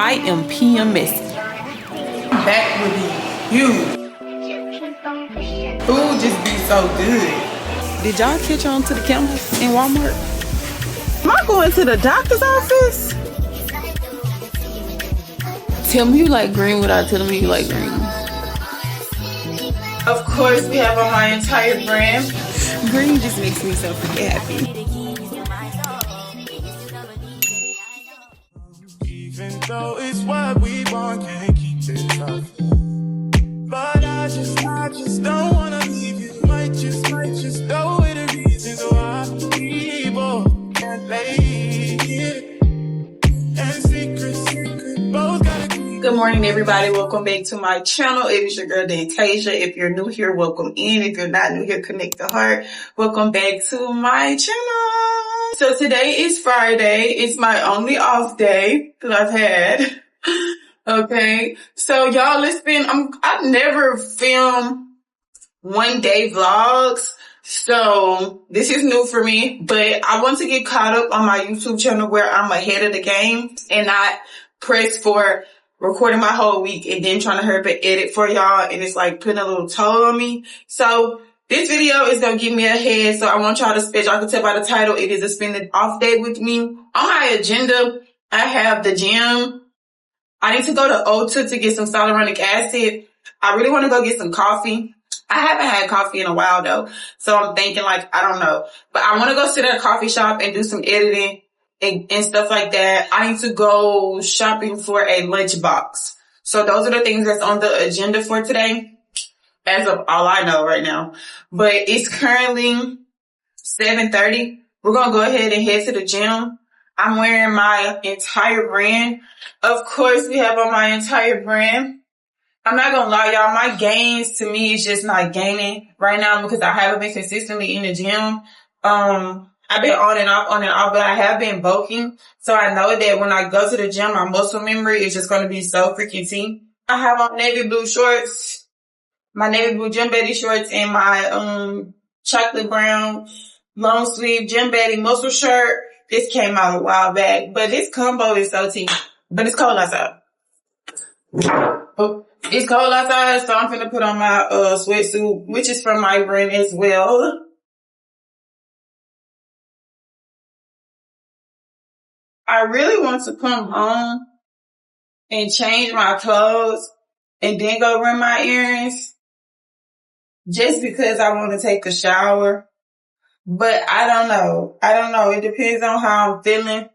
I am PMS. Back with you. Food just be so good. Did y'all catch on to the cameras in Walmart? Am I going to the doctor's office? Tell me you like green without telling me you like green. Of course, we have on my entire brand. Green just makes me so freaking happy. Even though it's what we want, can't keep it up. But I just don't wanna leave you. Might just know it the reasons why we both can't lay here. And secret, both gotta keep. Good morning, everybody. Welcome back to my channel. It is your girl, Tasia. If you're new here, welcome in. If you're not new here, connect the heart. Welcome back to my channel. So today is Friday. It's my only off day that I've had. Okay. So y'all, I've never filmed one day vlogs. So this is new for me, but I want to get caught up on my YouTube channel where I'm ahead of the game and not press for recording my whole week and then trying to hurry up and edit for y'all. And it's like putting a little toll on me. So this video is going to give me ahead. So I want y'all to spend, y'all can tell by the title, it is a spend it off day with me. On my agenda, I have the gym. I need to go to Ulta to get some hyaluronic acid. I really want to go get some coffee. I haven't had coffee in a while though. So I'm thinking like, I don't know. But I want to go sit at a coffee shop and do some editing and stuff like that. I need to go shopping for a lunchbox. So those are the things that's on the agenda for today. As of all I know right now. But it's currently 7:30. We're going to go ahead and head to the gym. I'm wearing my entire brand. Of course, we have on my entire brand. I'm not going to lie, y'all. My gains to me is just not gaining right now because I haven't been consistently in the gym. I've been on and off, but I have been bulking. So I know that when I go to the gym, my muscle memory is just going to be so freaking tea. I have on navy blue shorts, my navy blue gym baddie shorts, and my chocolate brown long sleeve gym baddie muscle shirt. This came out a while back, but this combo is so tea. But it's cold outside. It's cold outside, so I'm finna put on my sweatsuit, which is from my brand as well. I really want to come home and change my clothes and then go run my errands just because I want to take a shower. But I don't know. It depends on how I'm feeling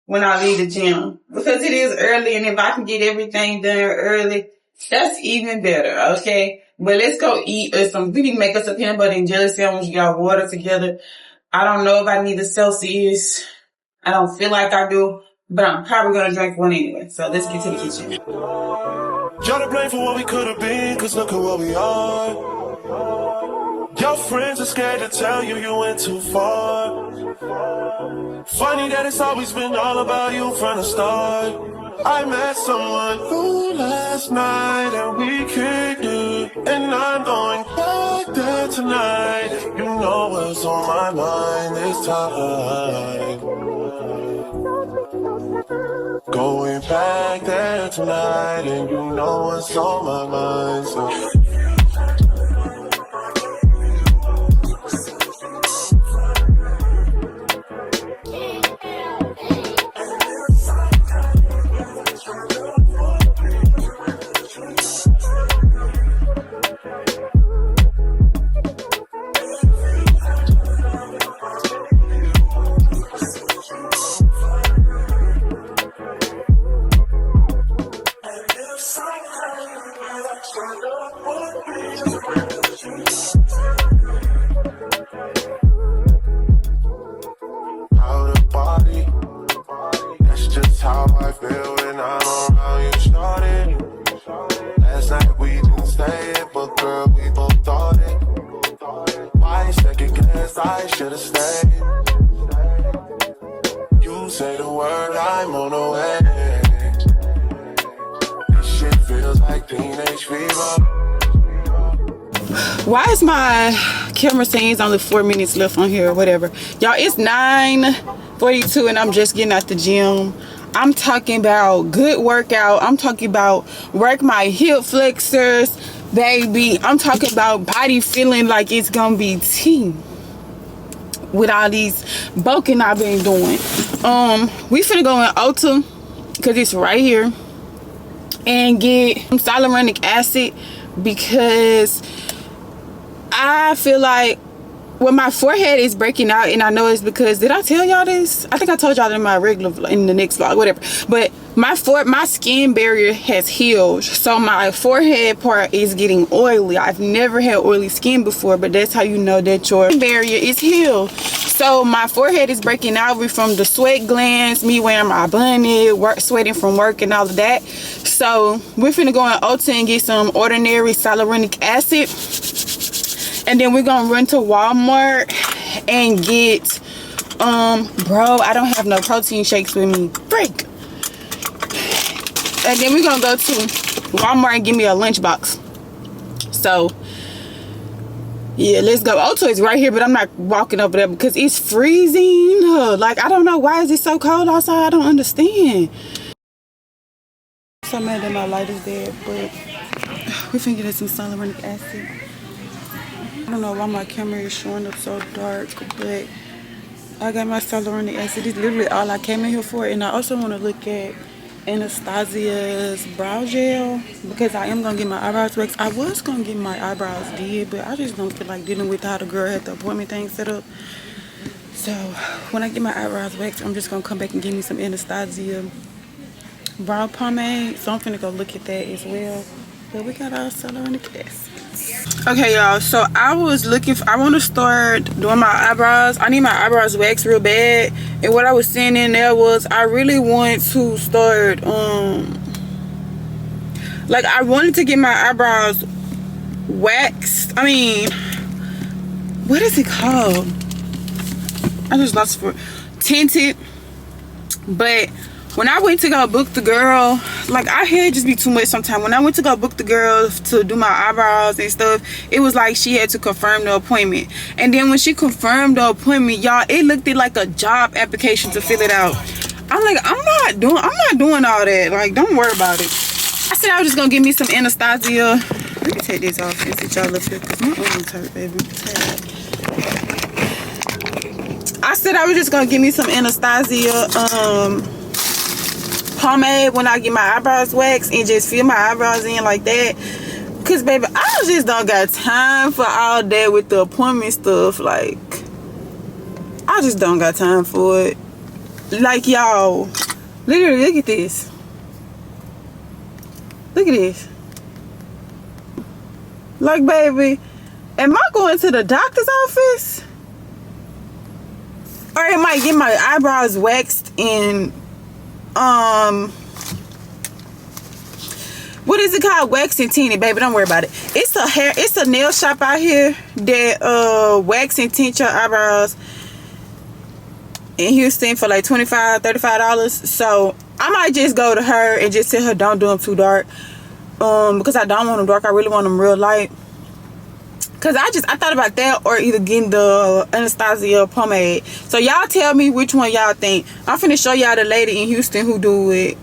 when I leave the gym. Because it is early, and if I can get everything done early, that's even better, okay? But let's go eat we can make us a peanut butter and jelly sandwich, get our water together. I don't know if I need a Celsius. I don't feel like I do, but I'm probably going to drink one anyway. So let's get to the kitchen. Y'all to blame for what we could have been, cause look at what we are. Your friends are scared to tell you you went too far. Funny that it's always been all about you from the start. I met someone new last night and we kicked it, and I'm going back there tonight. You know what's on my mind this time. Going back there tonight, and you know what's on my mind. So I should've stayed. You say the word, I'm on the way. This shit feels like teenage fever. Why is my camera saying it's only 4 minutes left on here or whatever? Y'all, it's 9:42 and I'm just getting out the gym. I'm talking about good workout. I'm talking about work my hip flexors, baby. I'm talking about body feeling like it's gonna be tea with all these bulking I've been doing. We finna go in Ulta because it's right here and get some hyaluronic acid because I feel like when my forehead is breaking out, and I know it's because, did I tell y'all this? I think I told y'all in my regular, in the next vlog, whatever. But my skin barrier has healed, so my forehead part is getting oily. I've never had oily skin before, but that's how you know that your barrier is healed. So my forehead is breaking out from the sweat glands, me wearing my bunny, sweating from work and all of that. So we're finna go in Ulta and get some ordinary hyaluronic acid. And then we're gonna run to Walmart and get bro, I don't have no protein shakes with me. Break. And then we're gonna go to Walmart and give me a lunchbox. So yeah, let's go. Ulta is right here, but I'm not walking over there because it's freezing. Like, I don't know, why is it so cold outside? I don't understand. So mad that my light is dead, but we're finna get some hyaluronic acid. I don't know why my camera is showing up so dark, but I got my hyaluronic acid. It's literally all I came in here for. And I also want to look at Anastasia's brow gel because I am going to get my eyebrows waxed. I was going to get my eyebrows did, but I just don't feel like dealing with how the girl had the appointment thing set up. So when I get my eyebrows waxed, I'm just going to come back and give me some Anastasia brow pomade. So I'm finna go look at that as well. But we got our hyaluronic acid. Okay, y'all, so I was looking for, I want to start doing my eyebrows. I need my eyebrows waxed real bad, and what I was saying in there was I really want to start like I wanted to get my eyebrows waxed. I mean, what is it called? I just lost for tinted. But when I went to go book the girl, like, our hair just be too much sometimes. When I went to go book the girl to do my eyebrows and stuff, it was like she had to confirm the appointment. And then when she confirmed the appointment, y'all, it looked like a job application to fill it out. I'm like, I'm not doing all that. Like, don't worry about it. I said I was just gonna give me some Anastasia. Let me take this off and sit y'all up here because my arms hurt, baby. I said I was just gonna give me some Anastasia pomade when I get my eyebrows waxed and just fill my eyebrows in like that. Cause baby, I just don't got time for all that with the appointment stuff. Like, I just don't got time for it. Like, y'all, literally, look at this. Look at this. Like, baby, am I going to the doctor's office? Or am I getting my eyebrows waxed in what is it called? Wax and tinted, baby. Don't worry about it. It's a nail shop out here that wax and tint your eyebrows in Houston for like $25-$35. So I might just go to her and just tell her don't do them too dark, because I don't want them dark. I really want them real light. Cause I thought about that, or either getting the Anastasia pomade. So y'all tell me which one y'all think. I'm finna show y'all the lady in Houston who do it.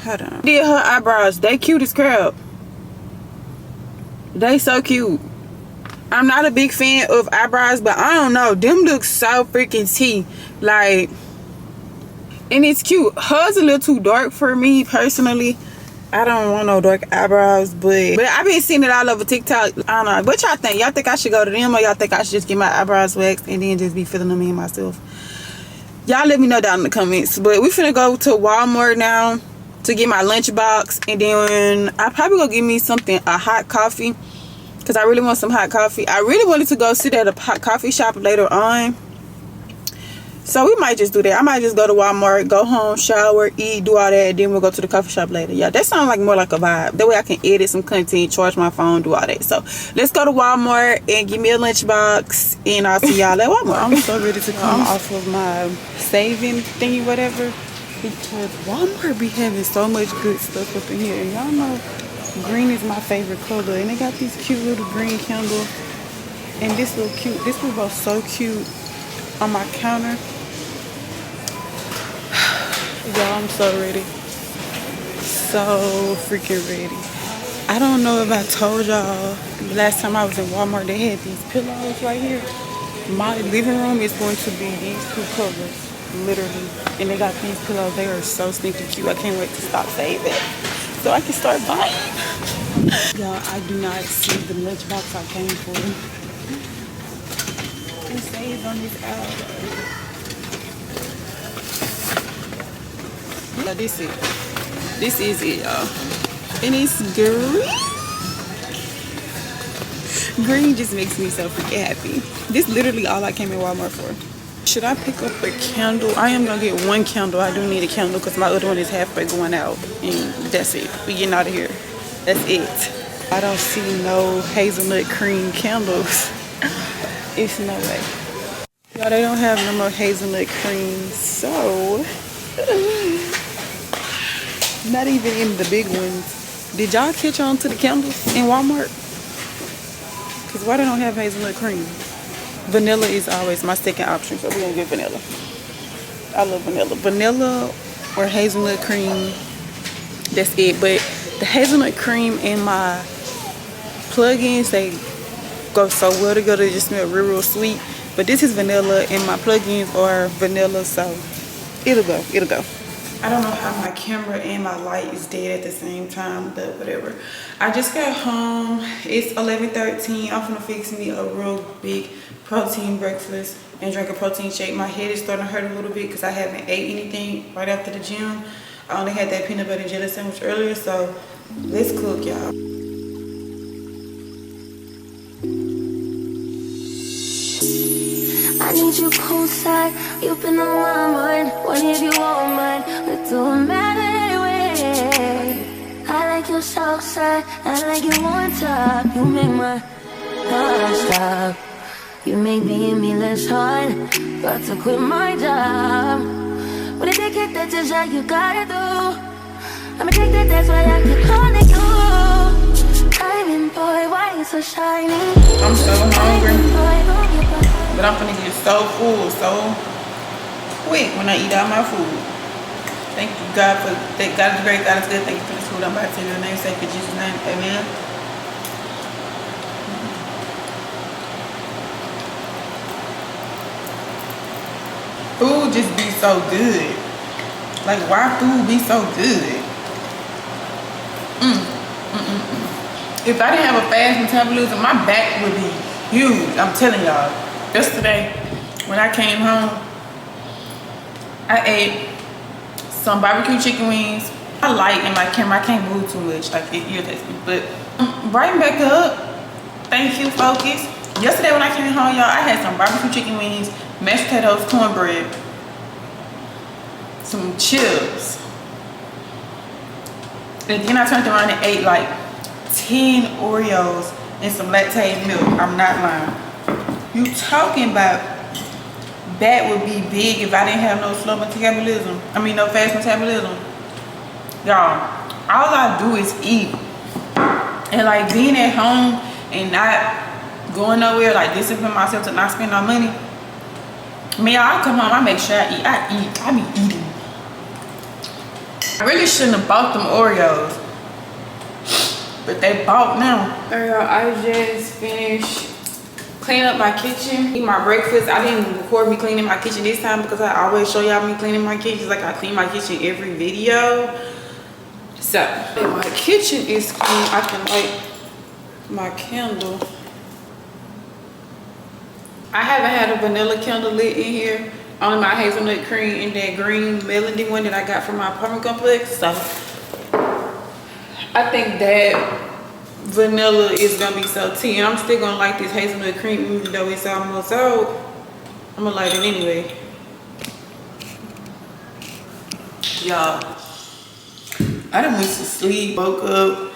Hold on. Did her eyebrows. They cute as crap. They so cute. I'm not a big fan of eyebrows, but I don't know. Them look so freaking tea. Like, and it's cute. Hers a little too dark for me personally. I don't want no dark eyebrows, but I've been seeing it all over TikTok. I don't know. What y'all think? Y'all think I should go to them, or y'all think I should just get my eyebrows waxed and then just be filling them in myself? Y'all let me know down in the comments. But we finna go to Walmart now to get my lunchbox, and then I probably go get me a hot coffee, because I really want some hot coffee. I really wanted to go sit at a hot coffee shop later on. So we might just do that. I might just go to Walmart, go home, shower, eat, do all that, and then we'll go to the coffee shop later. Yeah, that sounds like more like a vibe. That way I can edit some content, charge my phone, do all that. So let's go to Walmart and give me a lunchbox, and I'll see y'all at Walmart. I'm so ready to come off of my saving thingy, whatever, because Walmart be having so much good stuff up in here. And y'all know green is my favorite color, and they got these cute little green candles, and this will go so cute on my counter. Y'all, I'm so ready. So freaking ready. I don't know if I told y'all, last time I was in Walmart, they had these pillows right here. My living room is going to be these two covers, literally. And they got these pillows. They are so sneaky cute. I can't wait to stop saving so I can start buying. Y'all, I do not see the lunchbox I came for. It says on this aisle. Now this is it. This is it, y'all. And it's green. Green just makes me so freaking happy. This is literally all I came in Walmart for. Should I pick up a candle? I am gonna get one candle. I do need a candle because my other one is halfway going out. And that's it. We getting out of here. That's it. I don't see no hazelnut cream candles. It's no way. Y'all, they don't have no more hazelnut cream. So, not even in the big ones. Did y'all catch on to the candles in Walmart? Because why they don't have hazelnut cream? Vanilla is always my second option, so we're going to get vanilla. I love vanilla. Vanilla or hazelnut cream, that's it. But the hazelnut cream and my plug-ins, they go so well together. They just smell real, real sweet. But this is vanilla and my plug-ins are vanilla, so it'll go. It'll go. I don't know how my camera and my light is dead at the same time, but whatever. I just got home. It's 11:13. I'm gonna fix me a real big protein breakfast and drink a protein shake. My head is starting to hurt a little bit because I haven't ate anything right after the gym. I only had that peanut butter and jelly sandwich earlier, so let's cook, y'all. I need you poolside, you've been on my mind. What if you won't mind? But don't matter anyway. I like your south side, I like you on top. You make my heart stop. You make being me less hard. About to quit my job. When I take it, that's just how you gotta do. I'm addicted, that's why I keep calling you. Diamond boy, why you so shiny? I'm so hungry. But I'm gonna get so full so quick when I eat all my food. Thank you, God, for that. God is great, God is good. Thank you for this food. I'm about to say your name, say in Jesus' name, amen. Food just be so good. Like, why food be so good? If I didn't have a fast metabolism, my back would be huge. I'm telling y'all. Yesterday, when I came home, I ate some barbecue chicken wings. I light in my camera, I can't move too much, like it irritates me. But brighten back up. Thank you, focus. Yesterday when I came home, y'all, I had some barbecue chicken wings, mashed potatoes, cornbread, some chips. And then I turned around and ate like 10 Oreos and some lactate milk. I'm not lying. You talking about that would be big if I didn't have no slow metabolism. I mean, no fast metabolism. Y'all, all I do is eat. And like being at home and not going nowhere, like disciplining myself to not spend no money. Man, I come home, I make sure I eat. I be eating. I really shouldn't have bought them Oreos. But they bought now. Alright, y'all, I just finished cleaning up my kitchen, eat my breakfast. I didn't record me cleaning my kitchen this time because I always show y'all me cleaning my kitchen. It's like I clean my kitchen every video. So, if my kitchen is clean, I can light my candle. I haven't had a vanilla candle lit in here. Only my hazelnut cream and that green melody one that I got from my apartment complex. So, I think that vanilla is gonna be so tea, and I'm still gonna like this hazelnut cream even though it's almost out. I'm gonna light it anyway. Y'all, I done went to sleep, woke up,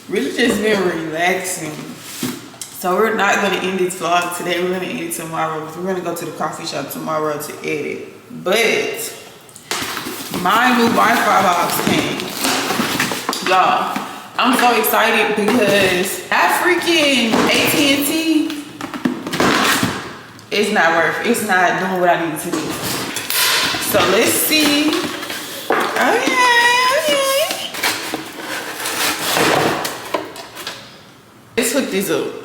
really just been relaxing. So we're not gonna end this vlog today, we're gonna end it tomorrow. We're gonna go to the coffee shop tomorrow to edit. But my new Wi-Fi box came. Y'all, I'm so excited because that freaking AT&T it's not doing what I need to do. So let's see Okay. Let's hook this up.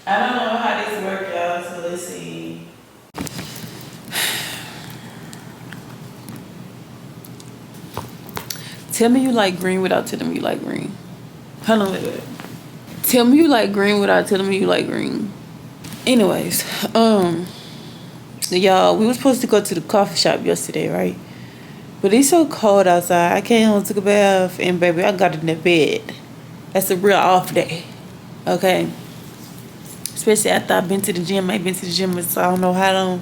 I don't know how this works, y'all, so let's see. Tell me you like green without telling me you like green. Hold on, wait. Tell me you like green without telling me you like green. Anyways, y'all, we were supposed to go to the coffee shop yesterday, right? But it's so cold outside. I came home, took a bath, and baby, I got in the bed. That's a real off day, okay? Especially after I've been to the gym. I've been to the gym so I don't know how long.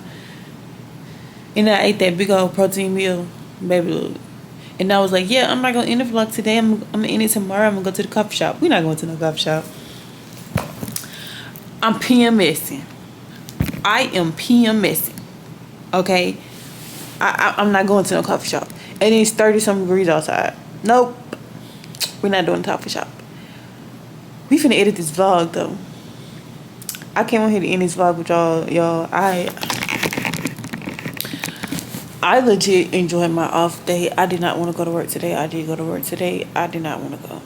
And I ate that big old protein meal, baby. Look. And I was like, yeah, I'm not going to end the vlog today. I'm going to end it tomorrow. I'm going to go to the coffee shop. We're not going to no coffee shop. I'm PMSing. I am PMSing. Okay? I'm not going to no coffee shop. And it's 30-something degrees outside. Nope. We're not doing the coffee shop. We finna edit this vlog, though. I came on here to end this vlog with y'all. I legit enjoyed my off day. I did not want to go to work today. I did go to work today. I did not want to go.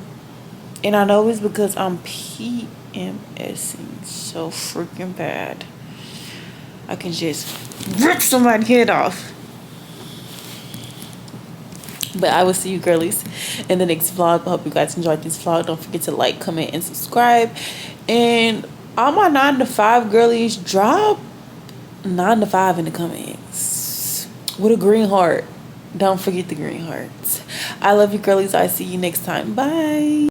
And I know it's because I'm PMSing so freaking bad. I can just rip somebody's head off. But I will see you girlies in the next vlog. I hope you guys enjoyed this vlog. Don't forget to like, comment, and subscribe. And all my 9 to 5 girlies, drop 9 to 5 in the comments with a green heart. Don't forget the green hearts. I love you girlies. I see you next time. Bye.